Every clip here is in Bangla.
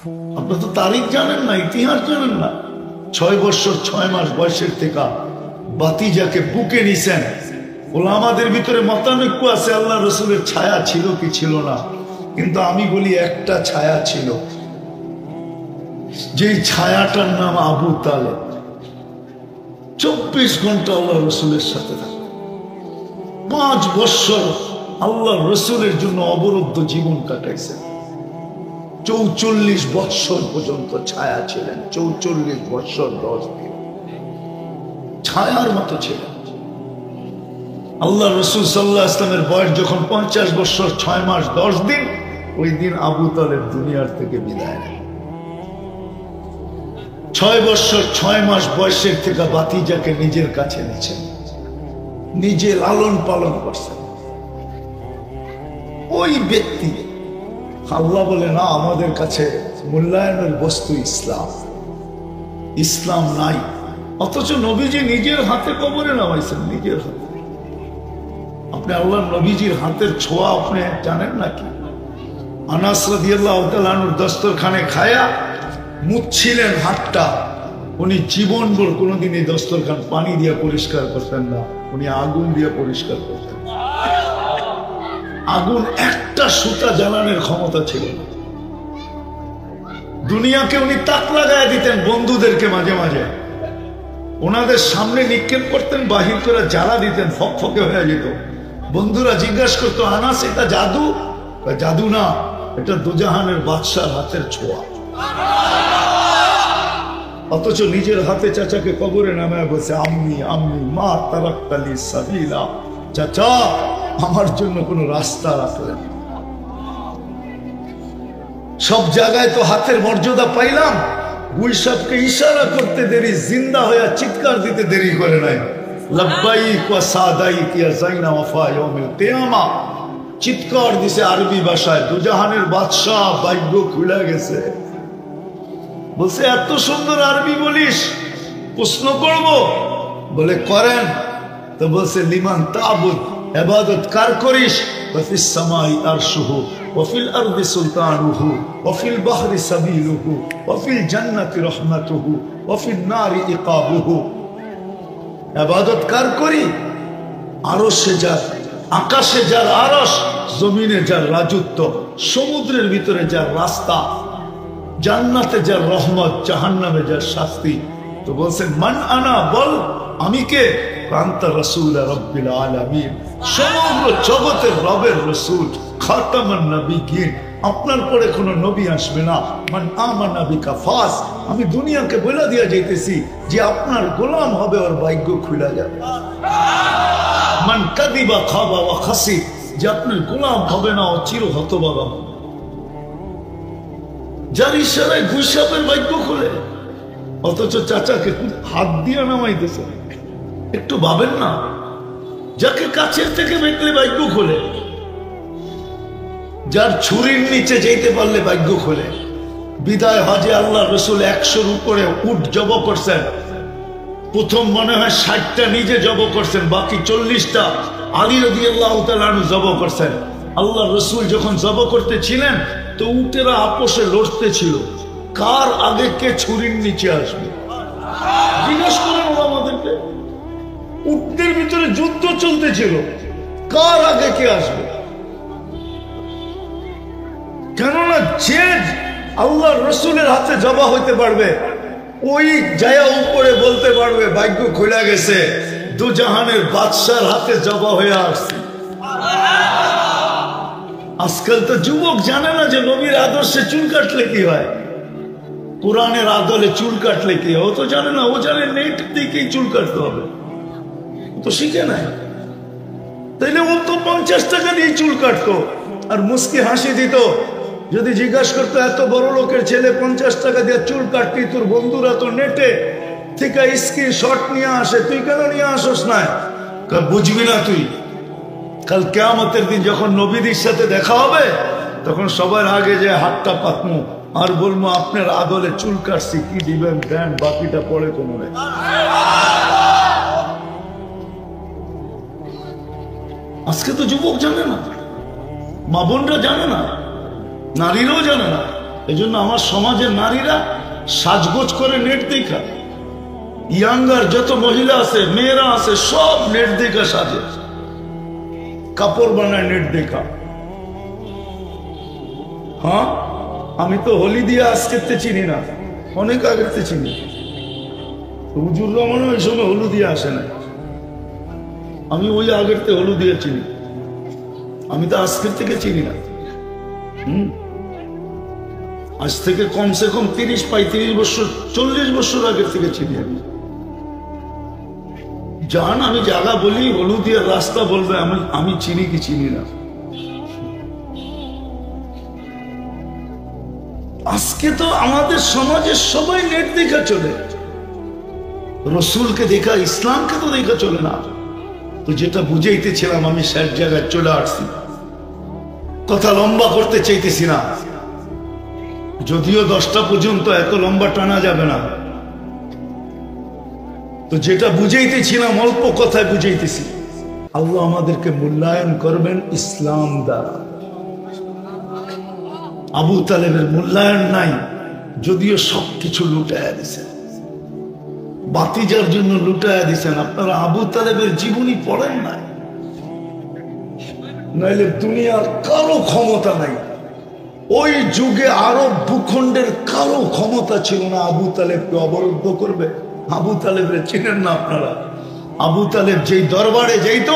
আপনারা তো তারিখ জানেন না, ইতিহাস জানেন না। 6 বছর 6 মাস বয়সের থেকে বাতিজাকে বুকে নিছেন। ওলামাদের ভিতরে মতানৈক্য আছে আল্লাহ রসুলের ছায়া ছিল কি ছিল না, কিন্তু আমি বলি একটা ছায়া ছিল, যেই ছায়াটার নাম আবু তালেব। 24 ঘন্টা আল্লাহ রসুলের সাথে থাকে। 5 বছর আল্লাহ রসুলের জন্য অবরুদ্ধ জীবন কাটাইছেন। 44 বছর পর্যন্ত ছায়া ছিলেন। 44 বছর 10 দিন ছায়ার মতো ছিলেন। আল্লাহ রসুল সাল্লাল্লাহু আলাইহি ওয়াসাল্লামের বয়স যখন 50 বছর 6 মাস 10 দিন, ওই দিন আবু তালেব দুনিয়ার থেকে বিদায় নেন। 6 বছর 6 মাস বয়সের থেকে বাতিজাকে নিজের কাছে নিয়েছেন, নিজে লালন পালন করছেন। ওই ব্যক্তি আল্লাহ বলে না, আমাদের কাছে মূল্যায়নের বস্তু ইসলাম, ইসলাম নাই। অথচ নবীজি নিজের হাতে কবরে নামাইছেন, নিজের হাতে। আপনি আল্লাহ নবীজির হাতের ছোঁয়া আপনি জানেন নাকি? আনাস রাদিয়াল্লাহু তাআলা আনহুর দস্তরখানে খায়া মুছছিলেন হাতটা। উনি জীবনভর কোনোদিন এই দস্তরখান পানি দিয়ে পরিষ্কার করতেন না, উনি আগুন দিয়ে পরিষ্কার করতেন। আগুন একটা সুতা জ্বালানোর ক্ষমতা ছিল না। দুনিয়াকে উনি তাক লাগায় দিতেন বন্ধুদেরকে, মাঝে মাঝে ওনাদের সামনে নিক্ষেপ করতেন, বাহির করে জ্বালা দিতেন, ফকফকে হয়ে যেত। বন্ধুরা জিজ্ঞাসা করতো, আনাস এটা জাদু? জাদু না, এটা দুজাহানের বাদশার হাতের ছোঁয়া। অথচ নিজের হাতে চাচাকে কবরে নামায় বসে, আম্মি আম্মি মা তারাক্তালি সাবিলা, চাচা আমার জন্য কোনো রাস্তা রাখলেন। সব জায়গায় তো হাতের মর্যাদা পাইলাম, গুলশাবকে ইশারা করতে দেরি, জিন্দা হয়ে চিৎকার দিতে দেরি করে নাই। লব্বাইক ওয়া সাদাইক ইয়া যাইনা ওয়াফা ইয়াউমিল কিয়ামা চিৎকার দিছে আরবি ভাষায়। দুজাহানের বাদশা ভাগ্য খুলে গেছে। বলছে, এত সুন্দর আরবি বলিস, প্রশ্ন করব? বলে করেন। তো বলছে, লিমান তাবুদ, ইবাদত কার করিস? ওয়াফিস সামাই আরশুহু ওয়াফিল আরদি সুলতানুহু ওয়াফিল বাহরি সাবিলুহু ওয়াফিল জান্নাতি রাহমাতুহু ওয়াফিন নারি ইকাবুহু। ইবাদত কার করি? আরশে যার, আকাশে যার আরশ, জমিনে যার রাজত্ব, সমুদ্রের ভিতরে যার রাস্তা, জান্নাতে যার রহমত, জাহান্নামে যার শাস্তি। তো বলছেন, মান আনা, বল আমি কে? আনতা রাসূল রাব্বিল আলামিন, সমগ্র জগতের রবের রাসূল, খাতামান নবিয়্যিন, আপনার পরে কোনো নবী আসবে না। মান আমানা বিকা ফাস, আমি দুনিয়াকে বলে দিয়া যাইতেছি যে আপনার গোলাম হবে, ওর ভাগ্য খুলে যাবে। মান কাদিবা খাবা ওয়া খাসি, যে আপনার গোলাম হবে না, ও চির হতভাগা হবে। যার ইশারায় গুলশাবের ভাগ্য খুলে, অথচ চাচাকে হাত দিয়ে নামাইতেছে। একটু ভাবেন না, যাকে কাছের থেকে দেখলে ভাগ্য খোলে, যার ছুরির নিচে যেতে পারলে ভাগ্য খোলে। বিদায় হজে আল্লাহ রসুল 100-র উপরে উট জব করছেন। প্রথম মনে হয় 60টা নিজে জব করছেন, বাকি 40টা আলী রাদিয়াল্লাহু তাআলা আনহু জব করছেন। আল্লাহ রসুল যখন জব করতেছিলেন তো উটেরা আপোষে লড়তে ছিল, কার আগে কে ছুরির নিচে আসবে। জিজ্ঞাসা করেন আমাদেরকে, উটদের ভিতরে যুদ্ধ চলতেছিল, কার আগে কে আসবে। কেননা যে আল্লাহ রসুলের হাতে জবা হইতে পারবে, ওই জায়া উপরে বলতে পারবে ভাগ্য খুলে গেছে, দুজাহানের বাদশার হাতে জবা হয়ে আসছে। আজকাল তো যুবক জানে না যে নবীর আদর্শে চুল কাটলে কি হয়, কোরআনের আদলে চুল কাটলে কি হয়, ও তো জানে না। ও জানে নেট দিকেই চুল কাটতে হবে, তো শিখে নাই। তাইলে ও তো 50 টাকা দিয়ে চুল কাটতো আর মুস্কি হাসি দিত। যদি জিজ্ঞাসা করতো, এত বড় লোকের ছেলে 50 টাকা দিয়ে চুল কাটতি, তোর বন্ধুরা তো নেটে থেকে স্ক্রিনশট নিয়ে আসে, তুই কেন নিয়ে আসস না? বুঝবি না তুই। কাল কিয়ামতের দিন যখন নবীদের সাথে দেখা হবে, তখন সবার আগে যে হাতটা পাতমু আর বলবো, আপনার আদলে চুল কাটছি, কি দিবেন দেন, বাকিটা পরে কোমরে। আজকে তো যুবক জানে না, মা বোনরা জানে না, নারীরাও জানে না। এই জন্য আমার সমাজের নারীরা সাজগোজ করে নেট দেখা, ইয়াঙ্গার যত মহিলা আছে, মেয়েরা আছে, সব নেট দেখা সাজে, কাপড় বানায় নেট দেখা। হ্যাঁ, আমি তো হোলি দিয়ে আজকের চিনি না, অনেক আগের চিনি। হুজুর রহমানও ওই সময় হলু দিয়ে আসে না, আমি ওই আগের হলু দিয়ে চিনি, আমি তো আজকের থেকে চিনি না। আজ থেকে কমসে কম 30-35 বছর, 40 বছর আগের থেকে চিনি আমি। জান আমি জায়গা বলি, হলুদিয়া রাস্তা বলবে, আমি চিনি কি চিনি না। আজকে তো আমাদের সমাজের সবাই নেট দেখা চলে, রসুলকে দেখা, ইসলামকে তো দেখা চলে না। তো যেটা বুঝাইতেছিলাম, আমি শেষ জায়গায় চলে আসছি, কথা লম্বা করতে চাইতেছি না, যদিও 10টা পর্যন্ত এত লম্বা টানা যাবে না। তো যেটা বুঝাইতেছিলাম, অল্প কথায় বুঝাইতেছি, আল্লাহ আমাদেরকে মূল্যায়ন করবেন ইসলাম দ্বারা। আবু তালেবের মূল্যায়ন নাই, যদিও সবকিছু লুটাইয়া দিছেন, বাতিজার জন্য লুটাইয়া দিছেন। আপনারা আবু তালেবের জীবনী পড়েন নাই, নাইলে দুনিয়ার কারো ক্ষমতা নাই। ওই যুগে আরব ভূখণ্ডের কারো ক্ষমতা ছিল না আবু তালেবকে অবরুদ্ধ করবে। আবু তালেবের চিনেন না আপনারা? আবু তালেব যেই দরবারে যেত,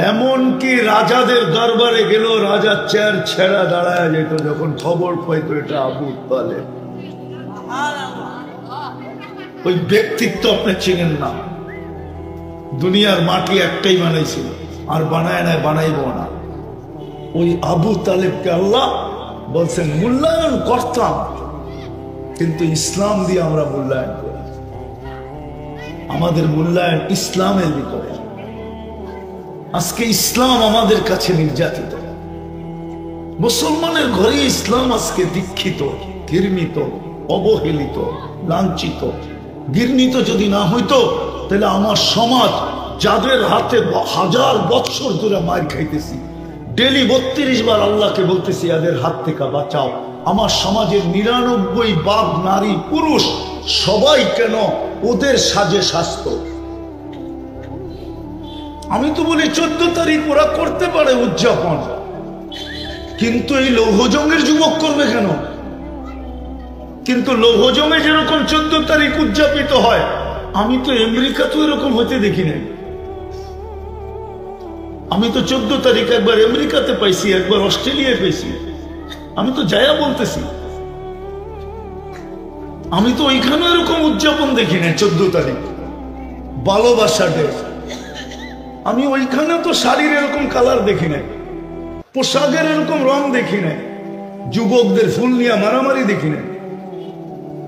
এমনকি রাজাদের দরবারে গেল, রাজা চেয়ার ছেড়া দাঁড়ায় যেত যখন খবর পাইতো এটা আবু তালেব। ওই ব্যক্তিত্ব আপনি চিনেন না। দুনিয়ার মাটি একটাই বানাইছিল, আর বানায় না, বানাইব না। ওই আবু তালেবকে আল্লাহ বলছেন মূল্যায়ন করতাম, কিন্তু ইসলাম দিয়ে আমরা মূল্যায়ন করি। আমাদের মূল্যায়ন ইসলামের ভিতরে। আজকে ইসলাম আমাদের কাছে নির্যাতিত, মুসলমানের ঘরে ইসলাম আজকে দীক্ষিত, ঘৃণিত, অবহেলিত, লাঞ্ছিত। ঘৃণিত যদি না হইতো, তাহলে আমার সমাজ, যাদের হাতে 1000 বছর ধরে মার খাইতেছি, ডেলি 32 বার আল্লাহকে বলতেছি এদের হাত থেকে বাঁচাও। আমার সমাজের 99 বাপ, নারী, পুরুষ সবাই কেন ওদের সাজে সাজত। আমি তো বলি 14 তারিখ ওরা করতে পারে উদযাপন, কিন্তু এই লৌহজঙ্গের যুবক করবে কেন? কিন্তু লৌহজঙ্গে যেরকম 14 তারিখ উদযাপিত হয়, আমি তো আমেরিকাতে এরকম হতে দেখি নাই। আমি তো 14 তারিখ একবার আমেরিকাতে পাইছি, একবার অস্ট্রেলিয়ায় পাইছি। আমি তো যায়া বলতেছি, আমি তো ওইখানে এরকম উদযাপন দেখি নাই 14 তারিখ ভালোবাসা ডে। আমি ওইখানে তো শাড়ির এরকম কালার দেখি নাই, পোশাকের এরকম রং দেখি নাই, যুবকদের ফুল নিয়ে মারামারি দেখি নাই।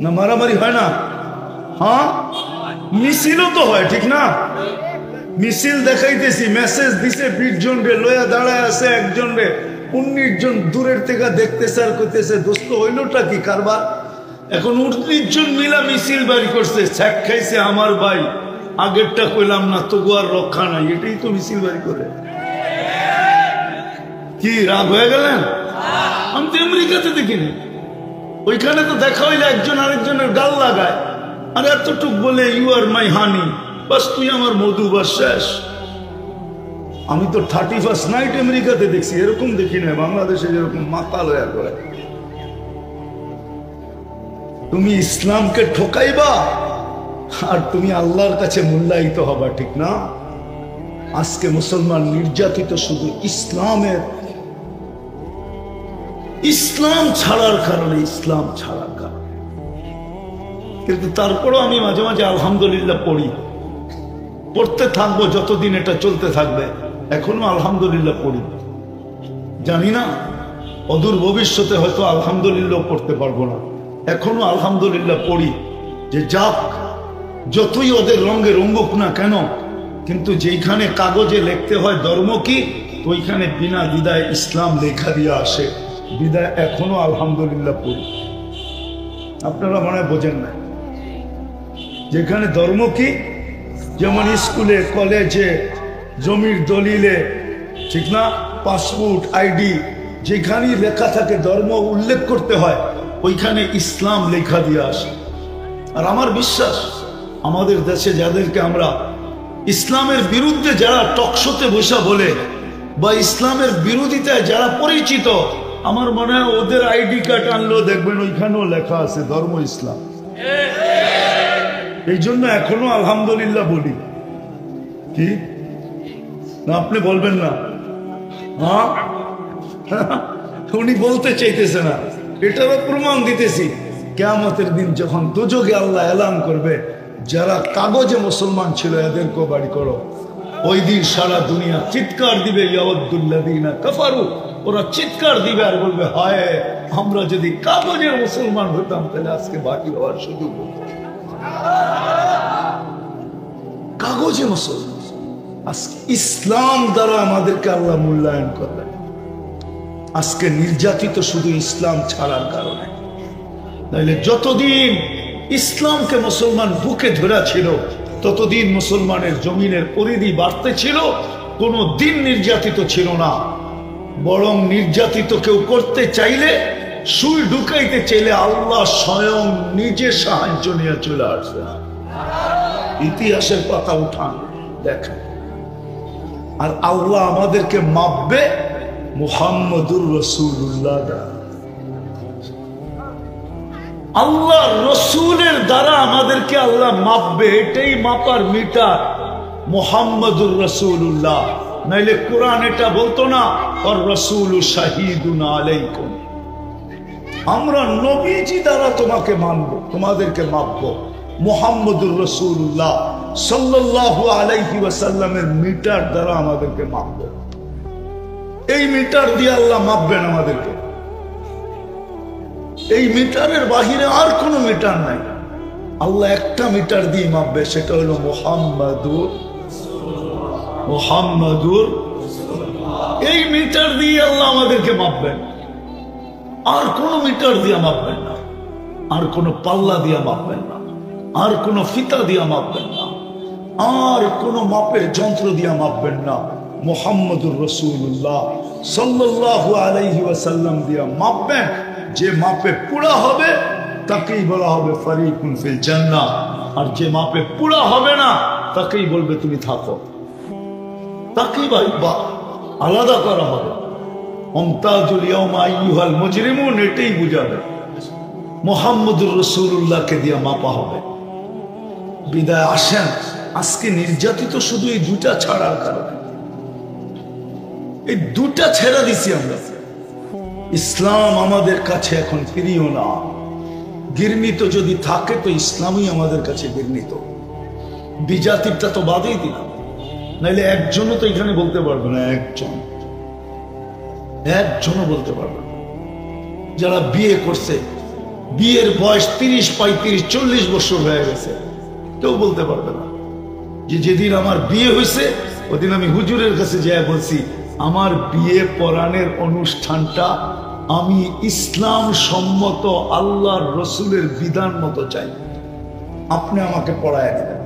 না মারামারি হয় না? হ্যাঁ, মিছিলও তো হয়, ঠিক না? মিছিল দেখাইতেছি, মেসেজ দিছে 20 জন রে লয়া দাঁড়ায় আছে, একজন রে 19 জন দূরের থেকে দেখতেছে আর কইতেছে দোস্ত হইলটা কি কারবার। এখন 19 জন মিলা মিছিল বাড়ি করছে, ছ্যাক খাইছে আমার ভাই, আগেরটা কইলাম না তবু আর রক্ষা নাই, এটাই তো মিছিল বাড়ি করে। কি রাগ হয়ে গেলেন? আমি তো আমেরিকাতে দেখিনি, ওইখানে তো দেখা হইলে একজন আরেকজনের গাল লাগায়, আর এতটুক বলে ইউ আর মাই হানি, বাস তুই আমার মধু, বাস শেষ। আমি তো 31st নাইট আমেরিকাতে দেখছি, এরকম দেখি না বাংলাদেশে যেরকম মাতাল হয়ে করে। তুমি ইসলামকে ঠকাইবা আর তুমি আল্লাহর কাছে মূল্যায়িত হবা, ঠিক না? আজকে মুসলমান নির্যাতিত শুধু ইসলাম ছাড়ার কারণে, ইসলাম ছাড়ার কারণে। কিন্তু তারপরও আমি মাঝে মাঝে আলহামদুলিল্লাহ পড়ি, পড়তে থাকবো যতদিন এটা চলতে থাকবে। এখনো আলহামদুলিল্লাহ পড়ি, জানি না অদূর ভবিষ্যতে হয়তো আলহামদুলিল্লাহ পড়তে পারবো না। এখনো আলহামদুলিল্লাহ পড়ি, যে যাক যতই ওদের রঙে রঙ্গুক না কেন, কিন্তু যেইখানে কাগজে লিখতে হয় ধর্ম কি, ওইখানে বিনা বিদায় ইসলাম লেখা দিয়ে আসে, বিদায় এখনো আলহামদুলিল্লাহ পড়ি। আপনারা মনে হয় বোঝেন না, যেখানে ধর্ম কি, যেমন স্কুলে, কলেজে, জমির দলিলে, ঠিক না, পাসপোর্ট, আইডি, যেখানেই লেখা থাকে ধর্ম উল্লেখ করতে হয়, ওইখানে ইসলাম লেখা দিয়ে আসে। আর আমার বিশ্বাস আমাদের দেশে যাদেরকে আমরা ইসলামের বিরুদ্ধে যারা টকশোতে বসা বলে বা ইসলামের বিরোধিতায় যারা পরিচিত, আমার মনে হয় ওদের আইডি কার্ড আনলেও দেখবেন ওইখানেও লেখা আছে ধর্ম ইসলাম। এই জন্য এখনো আলহামদুলিল্লাহ বলি। কি না আপনি বলবেন না? হ্যাঁ, উনি বলতে চাইতেছে না, এটারও প্রমাণ দিতেছি। কিয়ামতের দিন যখন দুজকে আল্লাহ এলান করবে যারা কাগজে মুসলমান ছিল এদেরকেও বাড়ি করো, ওই দিন সারা দুনিয়া চিৎকার দিবে ইয়াউদ্দুল্লাযীনা কাফারু, ওরা চিৎকার দিবে আর বলবে হায় আমরা যদি কাগজের মুসলমান হতাম তাহলে আজকে বাকি হওয়ার সুযোগ হতো। কাগজে মুসলমান, ইসলাম দ্বারা আমাদেরকে আল্লাহ মূল্যায়ন করবেন। আজকে নির্যাতিত শুধু ইসলাম ছাড়ার কারণে। তাইলে যতদিন ইসলামকে মুসলমান বুকে ধরা ছিল ততদিন মুসলমানের জমিনের পরিধি বাড়তে ছিল, কোনো দিন নির্যাতিত ছিল না। বরং নির্যাতিত কেউ করতে চাইলে, সুই ঢুকাইতে চাইলে আল্লাহ স্বয়ং নিজে সাহায্য নিয়ে চলে আসবে। ইতিহাসের পাতা উঠান দেখেন। আর আল্লাহ আমাদেরকে মাপবে মুহাম্মদুর রাসূলুল্লাহ দ্বারা। আল্লাহ রসুলের দ্বারা আমাদেরকে আল্লাহ মাপবে, এটাই মাপার মিটার মুহাম্মদুর রাসূলুল্লাহ। নাইলে কোরআন এটা বলতো না আর রাসূলু শাহীদুন আলাইকুম, আমরা নবীজি দ্বারা তোমাকে মানবো, তোমাদেরকে মাপবো। মুহাম্মদুর রাসূলুল্লাহ সাল্লাল্লাহু আলাইহি ওয়াসাল্লামের মিটার দ্বারা আমাদেরকে মাপবো। এই মিটার দিয়ে আল্লাহ মাপবেন আমাদেরকে। এই মিটারের বাহিরে আর কোনো মিটার নাই। আল্লাহ একটা মিটার দিয়ে মাপবে, সেটা হলো মুহাম্মাদুর। এই মিটার দিয়ে আল্লাহ আমাদেরকে মাপবেন। আর কোনো মিটার দিয়ে মাপবেন না, আর কোনো পাল্লা দিয়ে মাপবেন না, আর কোনো ফিতা দিয়ে মাপবেন না, আর কোনো মাপের যন্ত্র দিয়ে মাপবেন না। মুহাম্মদুর রাসূলুল্লাহ সাল্লাল্লাহু আলাইহি ওয়াসাল্লাম দিয়ে মাপবেন। যে মাপে পুরা হবে তাকেই বলা হবে ফারিকুন ফিল জান্নাহ, আর যে মাপে পুরা হবে না তাকেই বলবে তুমি থাকো, তাকেই বা আলাদা করা হবে। মুমতাজুল ইয়াউমা আইয়ুহাল মুজরিমুন, এটাই বুঝাবে। মুহাম্মদুর রাসূলুল্লাহকে দিয়ে মাপা হবে। বিদায় আসেন, আজকে নির্যাতিত শুধু এই দুটা ছাড়ার কারণে। এই দুটা ছেড়ে দিছি আমরা। ইসলাম আমাদের কাছে এখন প্রিয় না। ঘৃণিত যদি থাকে তো ইসলামই আমাদের কাছে ঘৃণিত। বিজাতিরটা তো বাদেই দিলাম, নাইলে একজনও তো এখানে বলতে পারবে না, একজনও বলতে পারবে না। যারা বিয়ে করছে, বিয়ের বয়স 30, 35, 40 বছর হয়ে গেছে, কেউ বলতে পারবে না যে যেদিন আমার বিয়ে হয়েছে ওদিন আমি হুজুরের কাছে যাই বলছি আমার বিয়ে পড়ানোর অনুষ্ঠানটা আমি ইসলাম সম্মত আল্লাহর রসুলের বিধান মতো চাই, আপনি আমাকে পড়ায় দেবেন।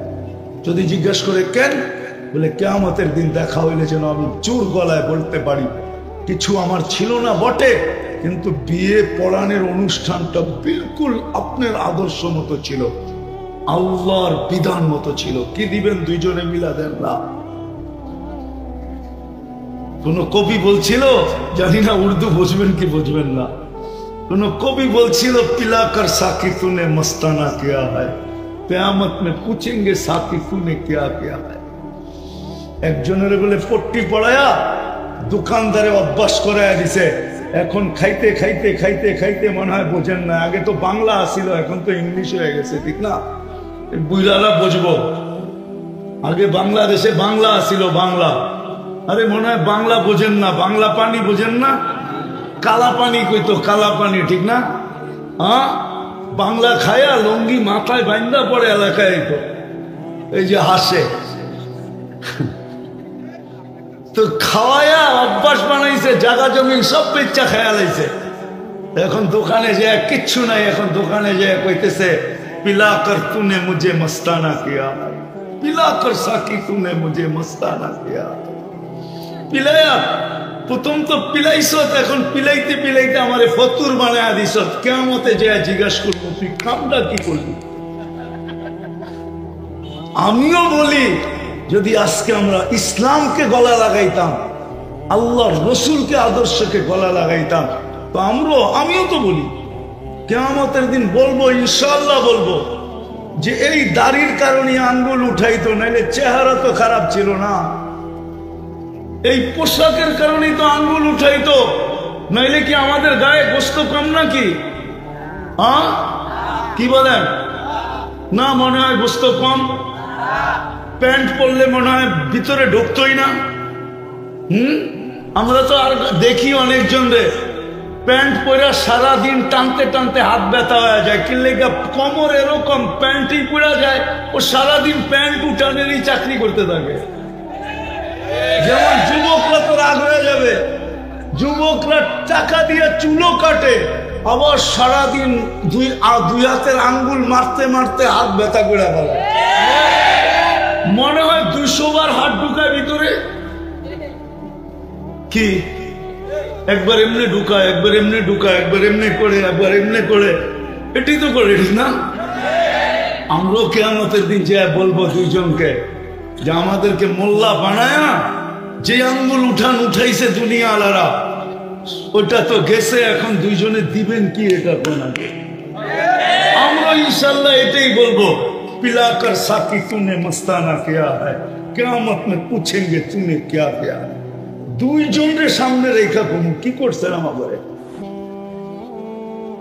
যদি জিজ্ঞাসা করে কেন, বলে কিয়ামতের দিন দেখা হইলে যেন আমি জোর গলায় বলতে পারি কিছু আমার ছিল না বটে, কিন্তু বিয়ে পড়ানোর অনুষ্ঠানটা বিলকুল আপনার আদর্শ মতো ছিল, আল্লাহর বিধান মতো ছিল। কি দিবেন? দুইজনে মিলা দেন না। কোন কবি বলছিল, জানি না উর্দু বুঝবেন কি বুঝবেন না, কোন কবি বলছিল পিলাকর সাকি তুনে মস্তানা কিয়া হয়, কিয়ামত মে পুছেঙ্গে সাকি তুনে কিয়া কিয়া হয়। একজনের বলে পট্টি পড়ায়া দোকানদারে অভ্যাস করাইয়া দিছে, এখন খাইতে খাইতে খাইতে খাইতে মনে হয় বোঝেন না। আগে তো বাংলা আসিল, এখন তো ইংলিশ হয়ে গেছে, ঠিক না? বুইলারা বুঝবো। আগে বাংলাদেশে বাংলা আসিল, বাংলা। আরে মনে হয় বাংলা বোঝেন না, বাংলা পানি বোঝেন না, কালা পানি কইতো, কালা পানি, ঠিক না? হ্যাঁ, বাংলা খায়া লঙ্গি মাথায় বান্ধা পড়ে এলাকায় তো এই যে হাসে, তো খাওয়ায়া অভ্যাস বানাইছে, জায়গা জমি সব পেচ্চা খায়া লাইছে। এখন দোকানে যায় কিচ্ছু নাই, এখন দোকানে যায় কইতেছে পিলাকর তুনে মুঝে মস্তানা কিয়া, পিলাকর সাকি তুনে মুঝে মস্তানা কিয়া। পিলায়া প্রথম তো পিলাইছ, এখন পিলাইতে পিলাইতে আমারে ফতুর বানায় দিস। কিয়ামতে যে জিজ্ঞাসা করবো তুই কামটা কি করবি। আমিও বলি যদি আজকে আমরা ইসলামকে গলা লাগাইতাম, আল্লাহর রসুলকে আদর্শকে গলা লাগাইতাম, তো আমিও তো বলি কিয়ামতের দিন বলবো, ইনশাআল্লাহ বলবো যে এই দাড়ির কারণে আঙ্গুল উঠাইতো, নাইলে চেহারা তো খারাপ ছিল না। এই পোশাকের কারণেই তো আঙ্গুল উঠাইতো, নাইলে কি আমাদের গায়ে গোস্ত কম নাকি? কি বলেন? না, মনে হয় গোস্ত কম। প্যান্ট পরলে মনে হয় ভিতরে ঢুকতোই না। আমরা তো আর দেখি অনেকজন রে প্যান্ট পরে সারাদিন টানতে টানতে হাত ব্যথা হয়ে যায়, কিনলে কমর এরকম প্যান্টই পরা যায়, ও সারাদিন প্যান্ট উঠানেরই চাকরি করতে থাকে। যেমন যুবকরা তো রাগ হয়ে যাবে, যুবকরা টাকা দিয়ে চুলও কাটে, আবার সারাদিন দুই হাতের আঙ্গুল মারতে মারতে হাত ব্যথা করে ফেলে, মনে হয় 200 বার হাত ঢুকায় ভিতরে। কি একবার এমনি ঢুকায়, একবার এমনি ঢুকায়, একবার এমনি করে, একবার এমনি করে, এটাই তো করে না। আমরাও কিয়ামতের দিন যে বলবো দুইজনকে যে আমাদেরকে মোল্লা বানায় না, যে আঙ্গুল উঠাইছে দুনিয়া আলারা, ওটা তো গেছে, এখন দুইজনে দিবেন কি এটা কোনাকে। আমরা ইনশাল্লাহ এটাই বলবো, পিলাকর সাকি তুনে মস্তানা কিয়া হ্যায়, কিয়ামত মে পুছেঙ্গে তুনে কিয়া কিয়া। দুইজনের সামনে রেখা কমু কি করছেন আমাকে।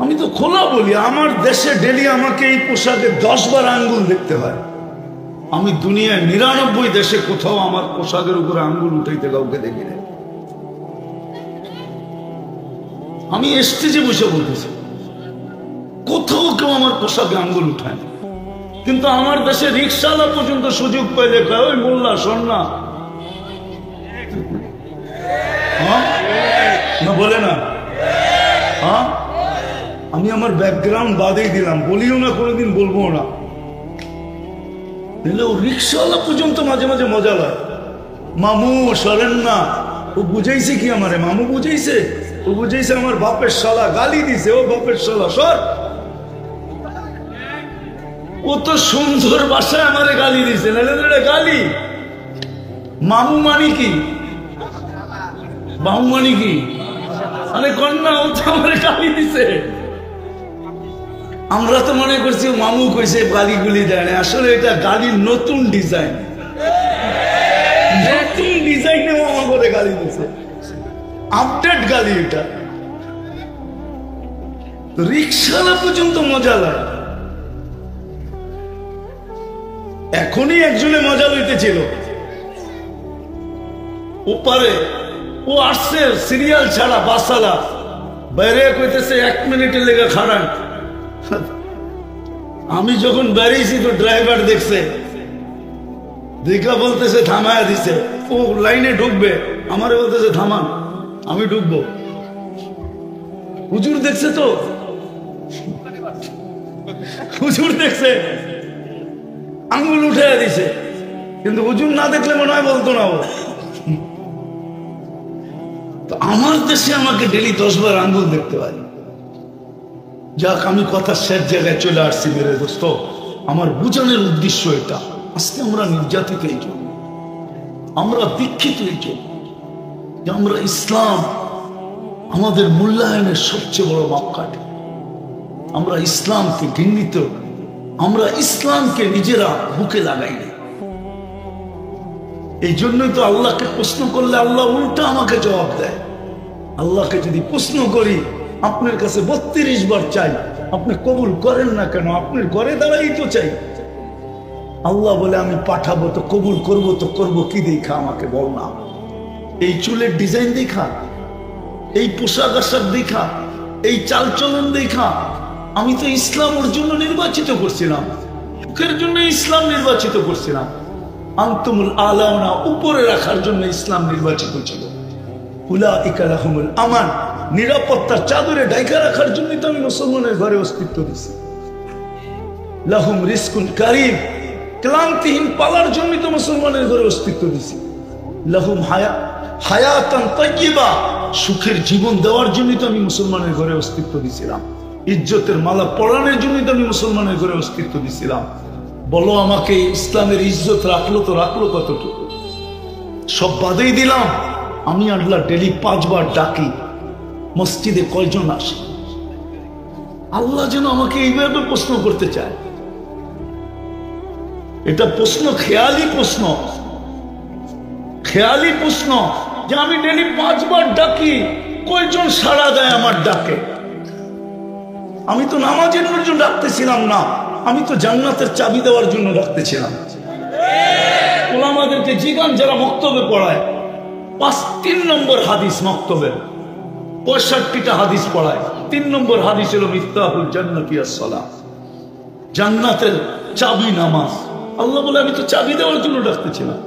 আমি তো খোলা বলি, আমার দেশে ডেলি আমাকে এই পোশাকে 10 বার আঙ্গুল দেখতে হয়। আমি দুনিয়ায় 99 দেশে কোথাও আমার পোশাকের উপরে আঙ্গুল উঠাইতে কাউকে দেখি না। আমি স্টেজে বসে বলতেছি, কোথাও কেউ আমার পোশাকে আঙ্গুল উঠায় না। কিন্তু আমার দেশে রিক্সাওয়ালা পর্যন্ত সুযোগ পাইলে ওই মোল্লা শোন না, বলে না। আমি আমার ব্যাকগ্রাউন্ড বাদেই দিলাম, বলিও না, কোনোদিন বলবো না। ও রিক্সাওয়ালা পর্যন্ত মাঝে মাঝে মজা লাগে। মামু সরেন না, ও বুঝাইছে কি আমারে? মামু বুঝাইছে, ও বুঝাইছে আমার বাপের শালা, গালি দিছে, ও বাপের শালা সর। ও তো সুন্দর ভাষায় আমারে গালি দিছে, নাহলে গালি। মামু মানি কি? মামু মানি কি? আরে কন্যা, ও তো আমারে গালি দিছে। আমরা তো মনে করছি মামু কইছে গালিগুলি দেয় না, আসলে এটা গালির নতুন ডিজাইন, নতুন ডিজাইনে মামা করে গালি দিছে, আপডেট গালি এটা। রিক্সাওয়ালা পর্যন্ত মজা লাগে। এখনই একজনে মজা লইতেছিল ওপারে, ও আসছে সিরিয়াল ছাড়া বাসালা, বাইরে কইতেছে 1 মিনিটের লেগে খাড়ান। আমি যখন বেরিয়েছি তো ড্রাইভার দেখছে, দেখা বলতেছে থামায়া দিছে, ও লাইনে ঢুকবে, আমারে বলতেছে থামান, আমি ঢুকবো। হুজুর দেখছে তো, হুজুর দেখছে, আঙ্গুল উঠে দিছে, কিন্তু হুজুর না দেখলে মনে হয় বলতো না ও। তো আমার দেশে আমাকে ডেলি 10 বার আঙ্গুল দেখতে পারি। যাক, আমি কথা শেষ জায়গায় চলে আসছি মেরে দোস্ত। আমার বুঝানোর উদ্দেশ্য এটা, আজকে আমরা নির্যাতিত এই জন্য, আমরা দীক্ষিত এই জন্য যে আমরা ইসলাম আমাদের মূল্যায়নের সবচেয়ে বড় মাপকাঠি। আমরা ইসলামকে ঘৃণিত, আমরা ইসলামকে নিজেরা বুকে লাগাই না। এই জন্যই তো আল্লাহকে প্রশ্ন করলে আল্লাহ উল্টা আমাকে জবাব দেয়। আল্লাহকে যদি প্রশ্ন করি, আপনার কাছে 32 বার চাই, আপনি কবুল করেন না কেন? আপনার ঘরে দাঁড়াই তো চাই। আল্লাহ বলে আমি পাঠাবো তো কবুল করবো, তো করবো কি দেখা আমাকে বল না। এই চুলের ডিজাইন দেখা, এই পোশাক আশাক দেখা, এই চালচলন দেখা, আমি তো ইসলামের জন্য নির্বাচিত করছিলাম, সুখের জন্য ইসলাম নির্বাচিত করছিলাম। আনতুমুল আলাউনা, উপরে রাখার জন্য ইসলাম নির্বাচিত ছিল। উলাইকা লাহুমুল আমান, নিরাপত্তার চাদরে ঢাকা রাখার জন্য তো আমি মুসলমানের ঘরে অস্তিত্ব দিছি। লাহুম রিজকুন কারীম, ক্লান্তিহীন পালার জন্য তো মুসলমানের ঘরে অস্তিত্ব দিছি। লাহুম হায়া, হায়াতান তাইয়্যিবা, সুখের জীবন দেওয়ার জন্যই তো আমি মুসলমানের ঘরে অস্তিত্ব দিছিলাম, ইজ্জতের মালা পরানোর জন্যই তো আমি মুসলমানের ঘরে অস্তিত্ব দিছিলাম। বলো আমাকে, ইসলামের ইজ্জত রাখলো তো রাখলো কতটুকু? সব বাদেই দিলাম। আমি আল্লাহ ডেলি 5 বার ডাকি, মসজিদে কয়জন আসে? আল্লাহ যেন আমাকে এইভাবে প্রশ্ন করতে চায়। এটা প্রশ্ন, খেয়ালি প্রশ্ন, খেয়ালি প্রশ্ন যে আমি ডেলি 5 বার ডাকি, কয়জন সাড়া দেয় আমার ডাকে? আমি তো নামাজের জন্য ডাকতেছিলাম না, আমি তো জান্নাতের চাবি দেওয়ার জন্য ডাকতেছিলাম। ওলামাদেরকে জিগান যারা মক্তবে পড়ায়, 3 নম্বর হাদিস মক্তবের, 65টা হাদিস পড়ায়, 3 নম্বর হাদিস হলো মিফতাহুল জান্নাতি আস-সালাহ, জান্নাতের চাবি নামাজ। আল্লাহ বলে আমি তো চাবি দেওয়ার জন্য ডাকতেছিলাম।